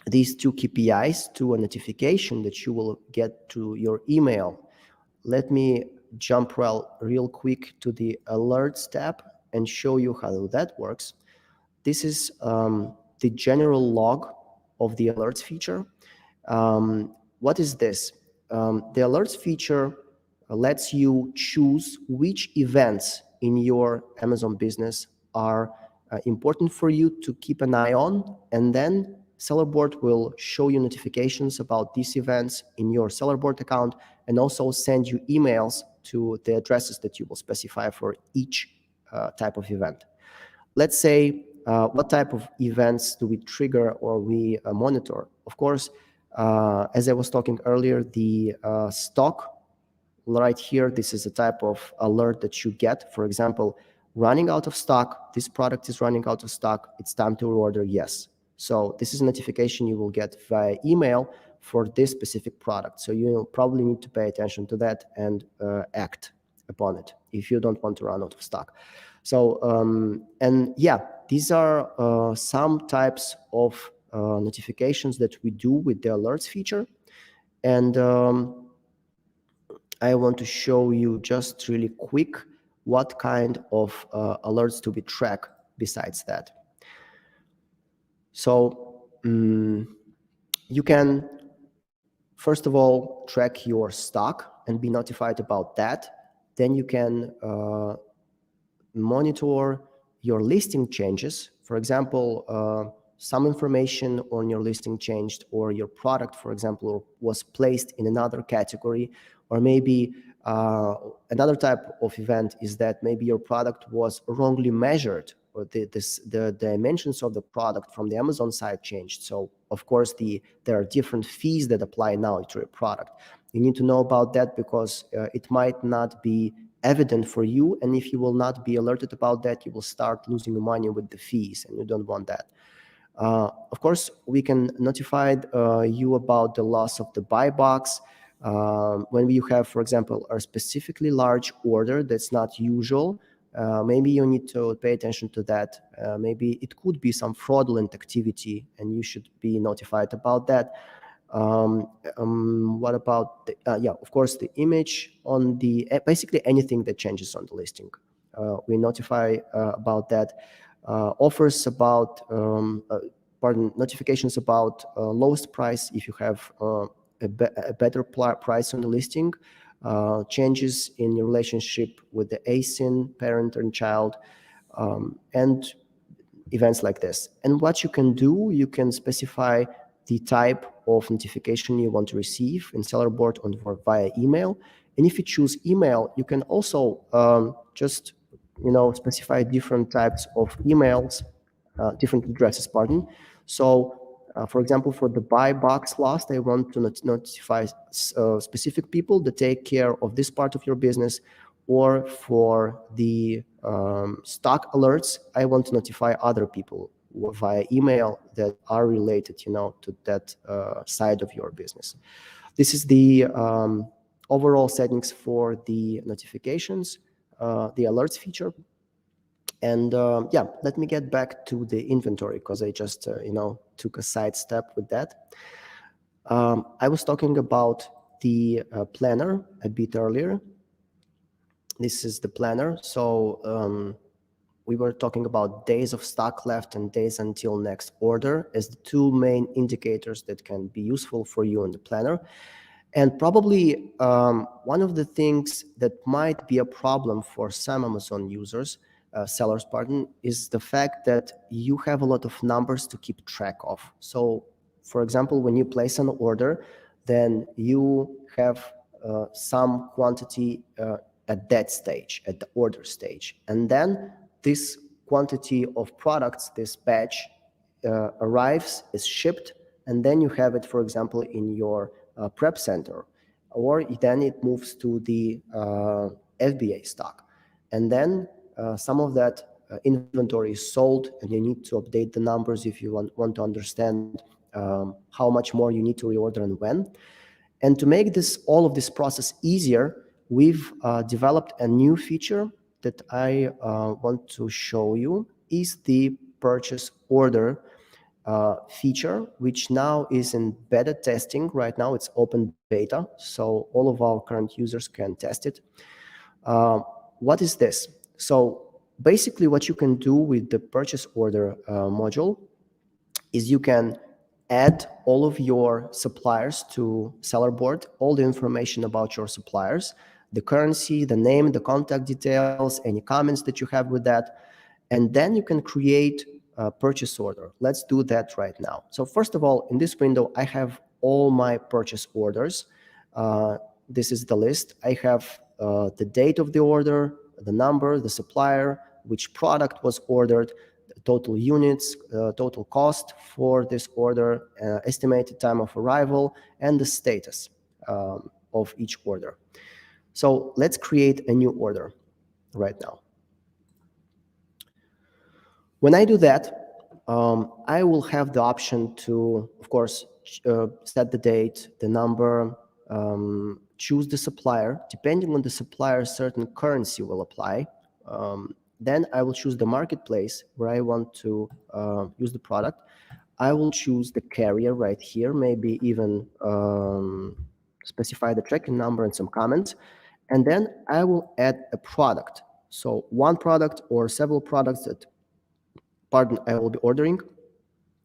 these two KPIs to a notification that you will get to your email. Let me jump real quick to the alerts tab and show you how that works. This is the general log of the alerts feature. What is this? The alerts feature lets you choose which events in your Amazon business are important for you to keep an eye on, and then sellerboard will show you notifications about these events in your sellerboard account, and also send you emails to the addresses that you will specify for each type of event. Let's say, what type of events do we trigger or we monitor? Of course, as I was talking earlier, the stock right here, this is a type of alert that you get. For example, running out of stock, this product is running out of stock, it's time to reorder, yes. So this is a notification you will get via email for this specific product. So you probably need to pay attention to that and act upon it if you don't want to run out of stock. So, and yeah, these are some types of notifications that we do with the alerts feature. And I want to show you just really quick what kind of alerts do we track besides that. So you can, first of all, track your stock and be notified about that. Then you can monitor your listing changes. For example, some information on your listing changed, or your product, for example, was placed in another category, or maybe another type of event is that maybe your product was wrongly measured, or the dimensions of the product from the Amazon side changed. So of course, there are different fees that apply now to your product. You need to know about that because it might not be evident for you, and if you will not be alerted about that, you will start losing money with the fees, and you don't want that. Of course, we can notify you about the loss of the buy box. When you have, for example, a specifically large order that's not usual, maybe you need to pay attention to that. Maybe it could be some fraudulent activity, and you should be notified about that. What about yeah, of course, the image on the basically anything that changes on the listing. We notify about that. Offers about notifications about lowest price if you have a better price on the listing, changes in your relationship with the ASIN, parent and child, and events like this. And what you can do, you can specify the type of notification you want to receive in sellerboard or via email. And if you choose email, you can also just specify different types of emails, different addresses, pardon. So, for example, for the buy box lost, I want to notify specific people that take care of this part of your business, or for the stock alerts, I want to notify other people via email that are related, to that side of your business. This is the overall settings for the notifications, the alerts feature. And yeah, let me get back to the inventory because I just, took a side step with that. I was talking about the planner a bit earlier. This is the planner. So we were talking about days of stock left and days until next order as the two main indicators that can be useful for you in the planner. And probably one of the things that might be a problem for some Amazon users, sellers, pardon, is the fact that you have a lot of numbers to keep track of. So, for example, when you place an order, then you have some quantity at that stage, at the order stage. And then this quantity of products, this batch, arrives, is shipped, and then you have it, for example, in your prep center, or then it moves to the FBA stock. And then some of that inventory is sold, and you need to update the numbers if you want to understand how much more you need to reorder and when. And to make all of this process easier, we've developed a new feature that I want to show you, is the purchase order. feature, which now is in beta testing. Right now it's open beta, so all of our current users can test it. What is this? So basically what you can do with the purchase order module is you can add all of your suppliers to sellerboard, all the information about your suppliers, the currency, the name, the contact details, any comments that you have with that, and then you can create a purchase order. Let's do that right now. So first of all, in this window, I have all my purchase orders. This is the list. I have the date of the order, the number, the supplier, which product was ordered, the total units, total cost for this order, estimated time of arrival, and the status of each order. So let's create a new order right now. When I do that, I will have the option to, of course, set the date, the number, choose the supplier. Depending on the supplier, certain currency will apply. Then I will choose the marketplace where I want to use the product. I will choose the carrier right here, maybe even specify the tracking number and some comments. And then I will add a product. So one product or several products that, I will be ordering.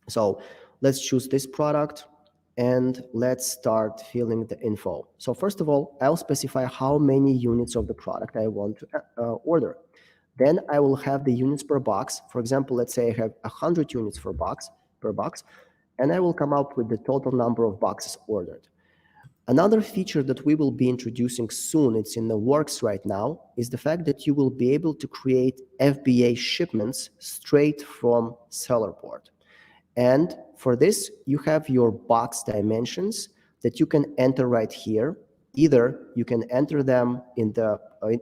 So let's choose this product and let's start filling the info. So first of all, I'll specify how many units of the product I want to order. Then I will have the units per box. For example, let's say I have 100 units per box, and I will come up with the total number of boxes ordered. Another feature that we will be introducing soon, it's in the works right now, is the fact that you will be able to create FBA shipments straight from sellerboard. And for this, you have your box dimensions that you can enter right here. Either you can enter them in the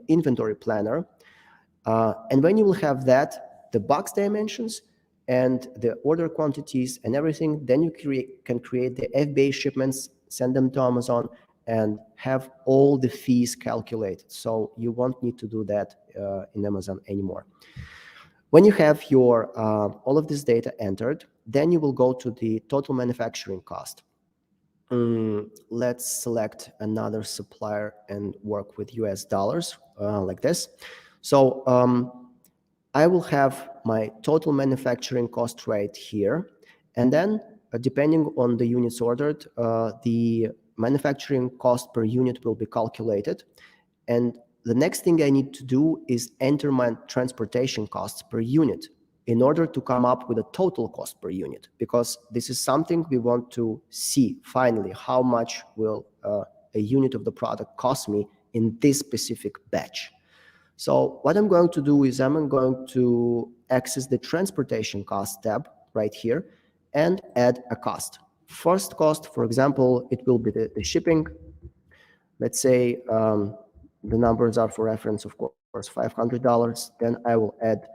inventory planner, and when you will have that, the box dimensions and the order quantities and everything, then you can create the FBA shipments, send them to Amazon, and have all the fees calculated. So you won't need to do that in Amazon anymore. When you have your all of this data entered, then you will go to the total manufacturing cost. Let's select another supplier and work with US dollars like this. So I will have my total manufacturing cost right here, and then depending on the units ordered, the manufacturing cost per unit will be calculated. And the next thing I need to do is enter my transportation costs per unit in order to come up with a total cost per unit, because this is something we want to see finally, how much will a unit of the product cost me in this specific batch. So what I'm going to do is I'm going to access the transportation cost tab right here and add a cost. First cost, for example, it will be the shipping. Let's say the numbers are for reference, of course, $500. Then I will add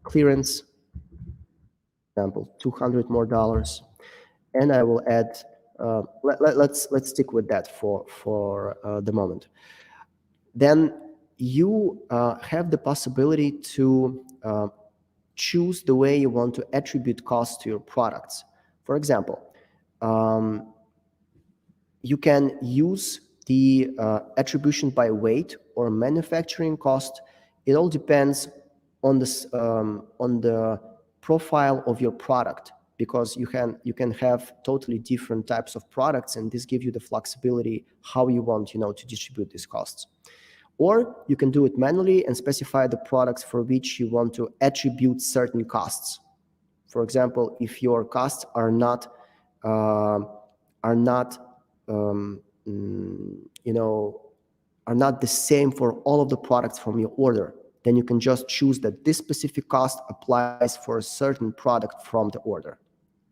clearance, for example, $200 more, and I will add. Let's stick with that for the moment. Then you have the possibility to choose the way you want to attribute costs to your products. For example, you can use the attribution by weight or manufacturing cost. It all depends on this on the profile of your product, because you can have totally different types of products, and this gives you the flexibility how you want to distribute these costs. Or you can do it manually and specify the products for which you want to attribute certain costs. For example, if your costs are not the same for all of the products from your order, then you can just choose that this specific cost applies for a certain product from the order,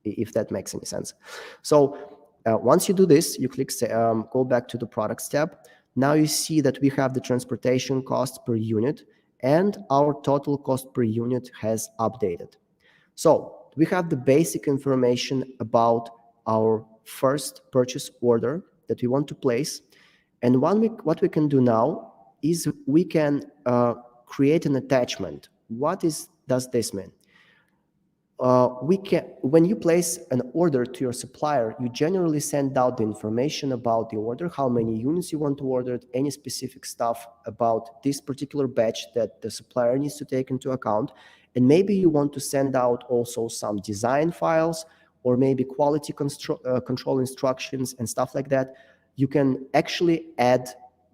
if that makes any sense. So once you do this, you click go back to the products tab. Now you see that we have the transportation cost per unit, and our total cost per unit has updated. So we have the basic information about our first purchase order that we want to place. And what we can do now is we can create an attachment. What does this mean? when you place an order to your supplier, you generally send out the information about the order, how many units you want to order, any specific stuff about this particular batch that the supplier needs to take into account. And maybe you want to send out also some design files or maybe quality control instructions and stuff like that. You can actually add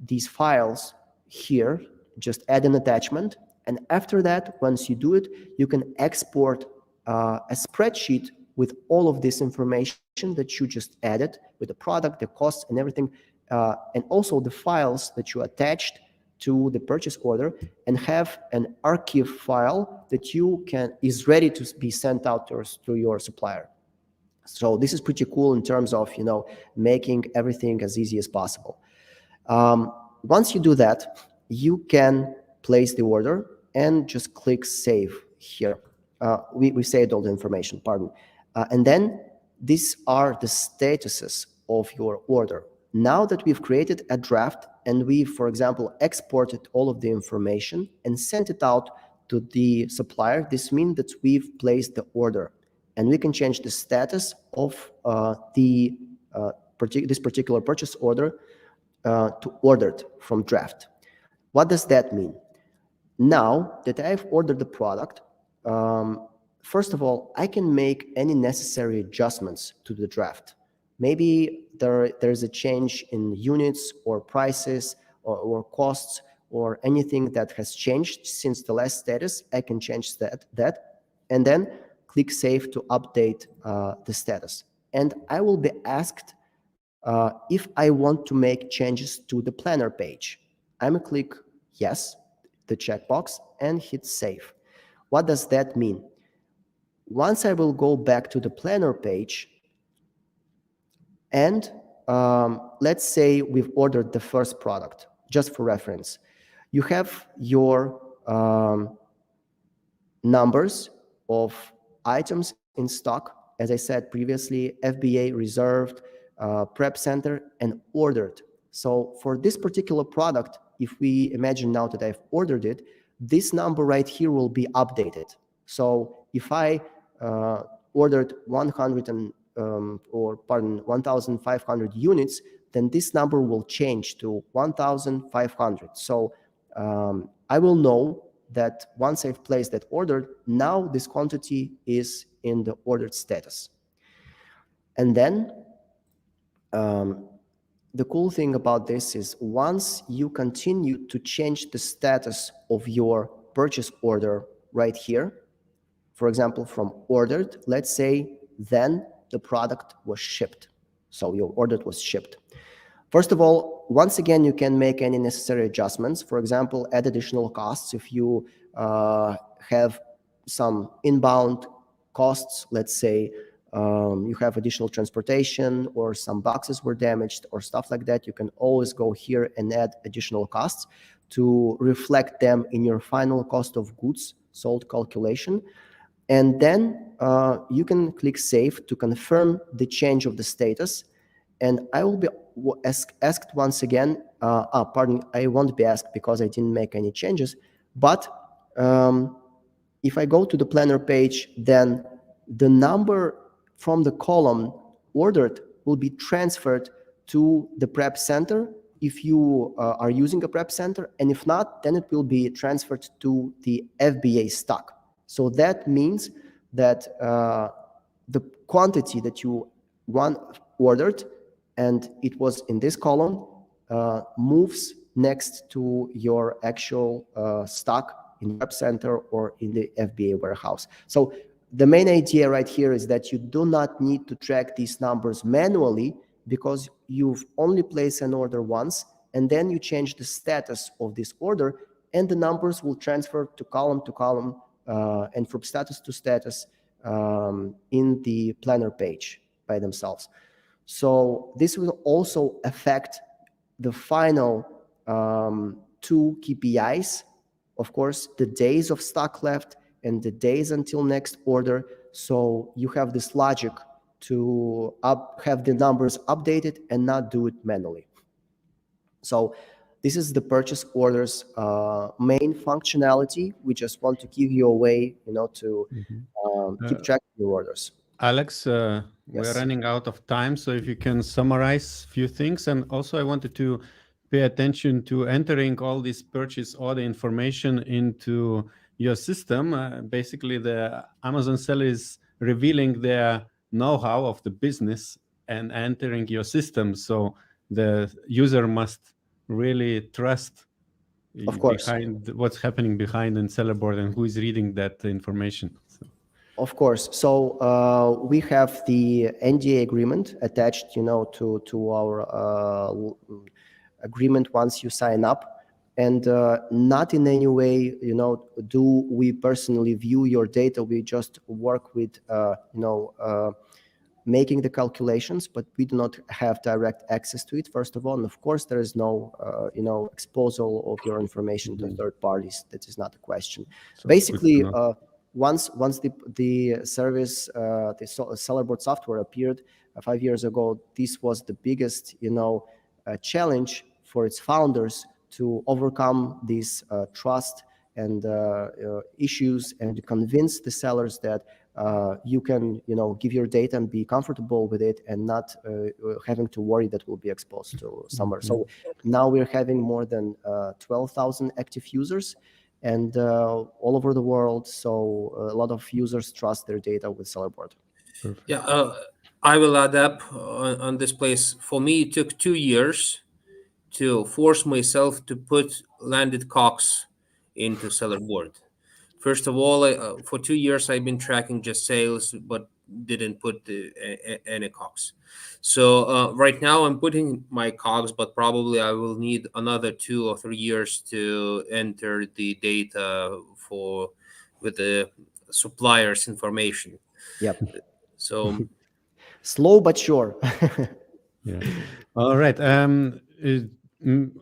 these files here, just add an attachment. And after that, once you do it, you can export a spreadsheet with all of this information that you just added, with the product, the costs, and everything, and also the files that you attached to the purchase order, and have an archive file that is ready to be sent out to your supplier. So this is pretty cool in terms of making everything as easy as possible. Once you do that, you can place the order and just click save here. We saved all the information, pardon. And then these are the statuses of your order. Now that we've created a draft and we, for example, exported all of the information and sent it out to the supplier, this means that we've placed the order. And we can change the status of this particular purchase order to ordered from draft. What does that mean? Now that I've ordered the product, first of all, I can make any necessary adjustments to the draft. Maybe there's a change in units or prices or costs or anything that has changed since the last status. I can change that and then click Save to update the status. And I will be asked if I want to make changes to the planner page. I'm going to click Yes, the checkbox, and hit Save. What does that mean? Once I will go back to the planner page, and let's say we've ordered the first product, just for reference. You have your numbers of items in stock, as I said previously, FBA, reserved, prep center, and ordered. So for this particular product, if we imagine now that I've ordered it, this number right here will be updated. So if I ordered 1,500 units, then this number will change to 1,500. So I will know that once I've placed that order, now this quantity is in the ordered status. And then the cool thing about this is once you continue to change the status of your purchase order right here, for example, from ordered, let's say then the product was shipped. So your order was shipped. First of all, once again, you can make any necessary adjustments. For example, add additional costs if you have some inbound costs. Let's say you have additional transportation or some boxes were damaged or stuff like that. You can always go here and add additional costs to reflect them in your final cost of goods sold calculation. And then you can click Save to confirm the change of the status. And I will be asked once again, pardon, I won't be asked because I didn't make any changes. But if I go to the planner page, then the number from the column ordered will be transferred to the prep center if you are using a prep center. And if not, then it will be transferred to the FBA stock. So that means that the quantity that you ordered and it was in this column moves next to your actual stock in the prep center or in the FBA warehouse. So the main idea right here is that you do not need to track these numbers manually because you've only placed an order once and then you change the status of this order and the numbers will transfer to column and from status to status in the planner page by themselves. So this will also affect the final two KPIs, of course, the days of stock left and the days until next order. So you have this logic to have the numbers updated and not do it manually. So This is the purchase orders main functionality. We just want to give you a way, to keep track of your orders. Alex, we're Yes. running out of time, so if you can summarize a few things. And also I wanted to pay attention to entering all this purchase order information into your system. Basically, the Amazon seller is revealing their know-how of the business and entering your system. So the user must really trust Of course. behind what's happening behind in sellerboard and who is reading that information. So. Of course. So we have the NDA agreement attached, to our agreement once you sign up, and not in any way, do we personally view your data. We just work with, making the calculations, but we do not have direct access to it, first of all. And of course, there is no, exposure of your information to third parties. That is not a question. So basically, once the service, the sellerboard software appeared 5 years ago, this was the biggest, challenge for its founders to overcome these trust and issues, and to convince the sellers that you can, give your data and be comfortable with it, and not having to worry that we'll be exposed to somewhere. So now we're having more than 12,000 active users, and all over the world. So a lot of users trust their data with sellerboard. Perfect. Yeah, I will add up on this place. For me, it took 2 years to force myself to put landed costs into sellerboard. First of all, for 2 years, I've been tracking just sales, but didn't put any COGS. So right now I'm putting my COGS, but probably I will need another 2 or 3 years to enter the data with the supplier's information. Yep. So slow but sure. Yeah. All right.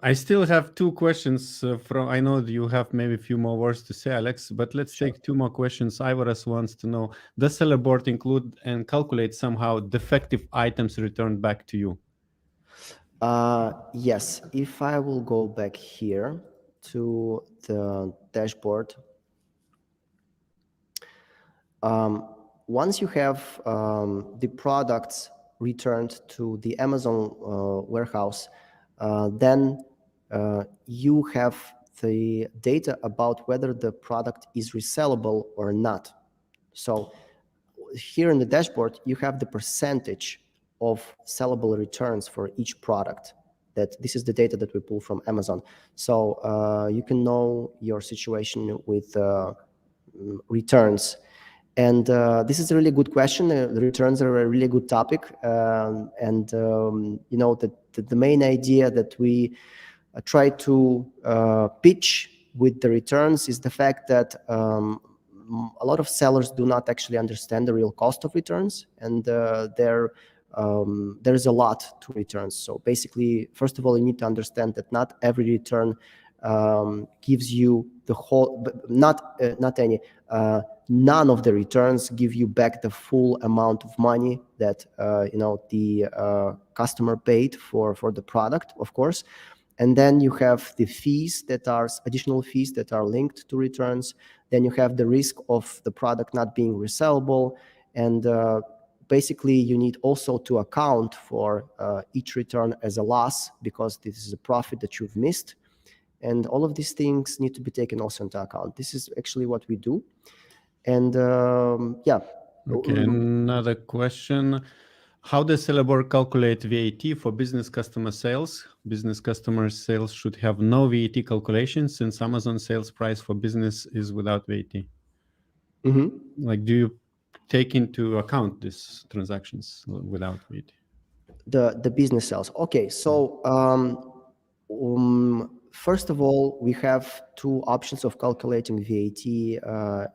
I still have 2 questions I know that you have maybe a few more words to say, Alex, but let's take 2 more questions. Ivaras wants to know, does sellerboard include and calculate somehow defective items returned back to you? Yes. If I will go back here to the dashboard, once you have the products returned to the Amazon warehouse, then you have the data about whether the product is resellable or not. So here in the dashboard, you have the percentage of sellable returns for each product. This is the data that we pull from Amazon. So you can know your situation with returns. And this is a really good question. The returns are a really good topic. The main idea that we try to pitch with the returns is the fact that a lot of sellers do not actually understand the real cost of returns, and there's a lot to returns. So basically, first of all, you need to understand that not every return gives you the whole, none of the returns give you back the full amount of money that the customer paid for the product, of course. And then you have the fees that are additional fees that are linked to returns. Then you have the risk of the product not being resellable, and basically you need also to account for each return as a loss, because this is a profit that you've missed. And all of these things need to be taken also into account. This is actually what we do. And yeah. Okay, another question. How does sellerboard calculate VAT for business customer sales? Business customer sales should have no VAT calculation, since Amazon sales price for business is without VAT. Mm-hmm. Like, do you take into account these transactions without VAT? The business sales. Okay, so first of all, we have 2 options of calculating VAT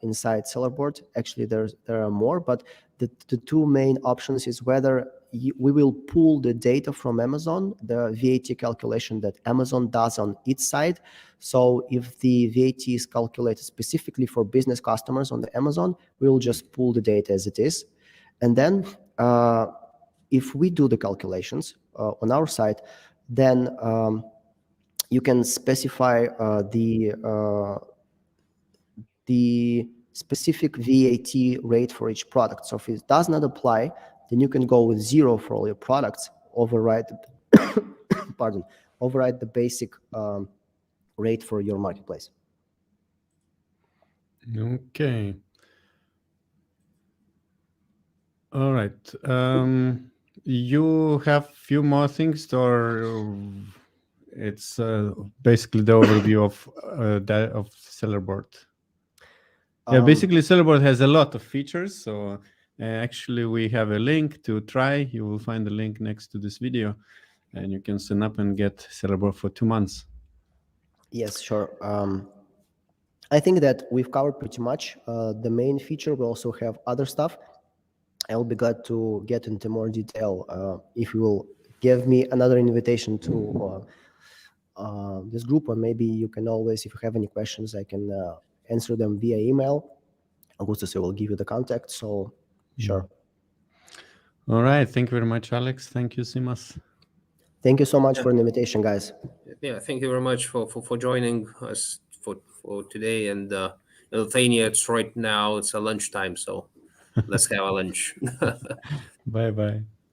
inside sellerboard. Actually, there are more, but the 2 main options is whether we will pull the data from Amazon, the VAT calculation that Amazon does on its side. So if the VAT is calculated specifically for business customers on the Amazon, we will just pull the data as it is. And then if we do the calculations on our side, then you can specify the specific VAT rate for each product. So if it does not apply, then you can go with 0 for all your products, override override the basic rate for your marketplace. Okay. All right. You have few more things, or it's basically the overview of sellerboard? Yeah, basically sellerboard has a lot of features. So actually we have a link to try. You will find the link next to this video, and you can sign up and get sellerboard for 2 months. Yes, sure. I think that we've covered pretty much the main feature. We also have other stuff. I'll be glad to get into more detail if you will give me another invitation to this group, or maybe you can always, if you have any questions, I can answer them via email. Augustus, I will give you the contact. So sure. All right. Thank you very much, Alex. Thank you, Simas. Thank you so much for the invitation, guys. Yeah, thank you very much for joining us for today. And in Lithuania, it's right now, it's a lunchtime, so let's have a lunch. Bye-bye.